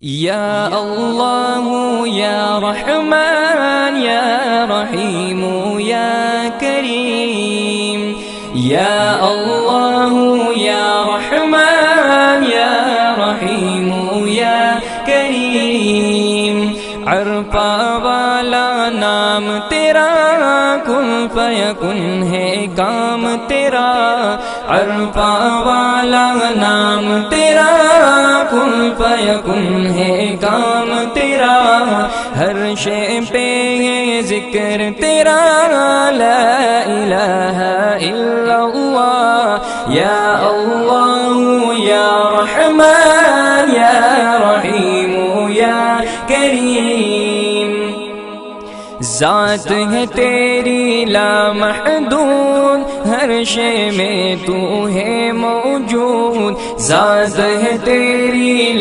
یا اللہ یا رحمان یا رحیم یا کریم، یا اللہ یا رحمان یا رحیم یا کریم، عرفہ والا نام تیرا، کن فیکن ہے کام تیرا، عرفہ والا نام تیرا، کن فیکن ہے کام تیرا، ہر شے پہ ہے ذکر تیرا، لا الہ الا اللہ، یا اللہ یا رحمان یا رحیم یا کریم، ذات ہے تیری لامحدود، ہر شے میں تو ہے موجود، ذات ہے تیری